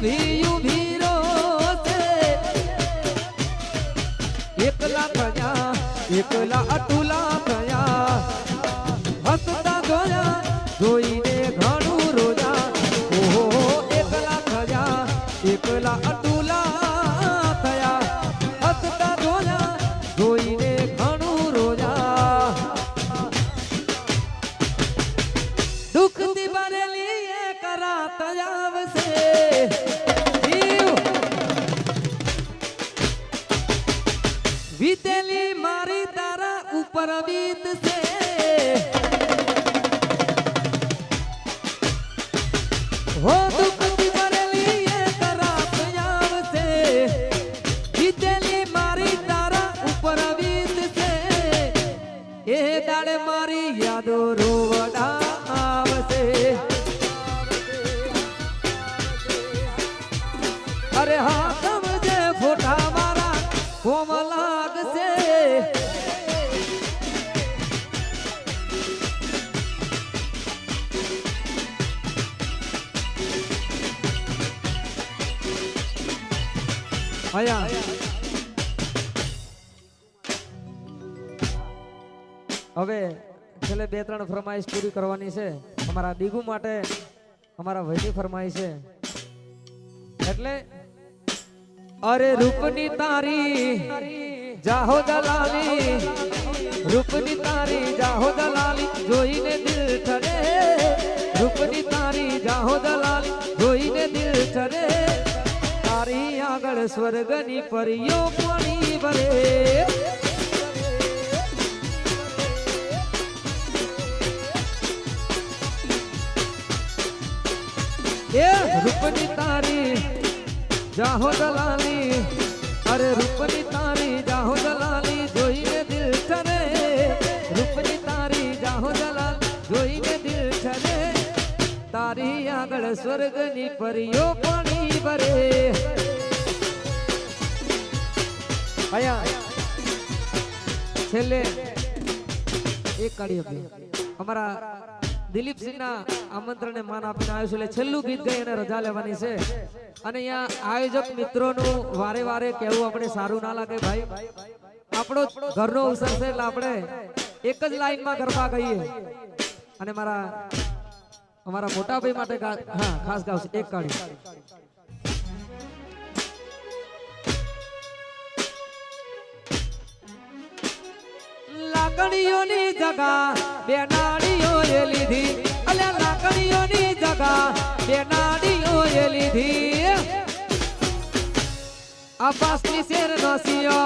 ઊભી ઊભી રોશે એકલા થયા એકલા અતુલા થયા હસતા જોયા જોઈને ઘણું રોજા ઓહો એકલા થયા એકલા અતુલા થયા હસતા જોયા જોઈને ઘણું રોજા દુઃખથી ભરેલી એક રાત આવશે વીતેલી મારી તારા ઉપર વીતશે હો દુઃખથી ભરેલી એક રાત આવશે વીતેલી મારી તારા ઉપર વીતશે એ દાડે મારી યાદો રોવડા આવશે અરે હા સમજે ફોટા મારા કોમ લાગશે આયા હવે છેલ્લે 2-3 ફરમાઈશ પૂરી કરવાની છે અમારા દીગુ માટે અમારા ભાઈની ફરમાઈશ છે એટલે અરે રૂપની તારી જાહો દલાલી રૂપની તારી જાહો દલાલી જોઈને દિલ ઠરે રૂપની તારી જાહો દલાલી જોઈને દિલ ઠરે તારી આગળ સ્વર્ગની પરીઓ પાણી ભરે એ રૂપની તારી જાહો દલાલી અરે રૂપની તારી જાહો દલાલી જોઈને દિલ ઠરે રૂપની તારી જાહો દલાલી જોઈને દિલ ઠરે તારી આગળ સ્વર્ગની પરીઓ પાણી ભરે આયા છેલ્લે એક કાઢી અમારા દિલીપસિંહના આમંત્રણને માન આપીને આવ્યું છે એટલે છેલ્લું ગીત ગાઈ એને રજા લેવાની છે અને અહીંયા આયોજક મિત્રોનું વારે વારે કહેવું આપણે સારું ના લાગે ભાઈ આપણો ઘરનો અવસર છે એટલે આપણે એક જ લાઈનમાં ગરબા ગાઈએ અને અમારા મોટા ભાઈ માટે હા ખાસ ગાવશે એક કાઢી લાકડીઓની જગા બે નાડીઓએ લીધી અલ્યા લાકડીઓની જગા બે નાડીઓએ લીધી આ પાસની શેર નસીઓ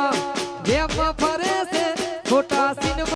જેમ ફરે છે ખોટા સિનેમા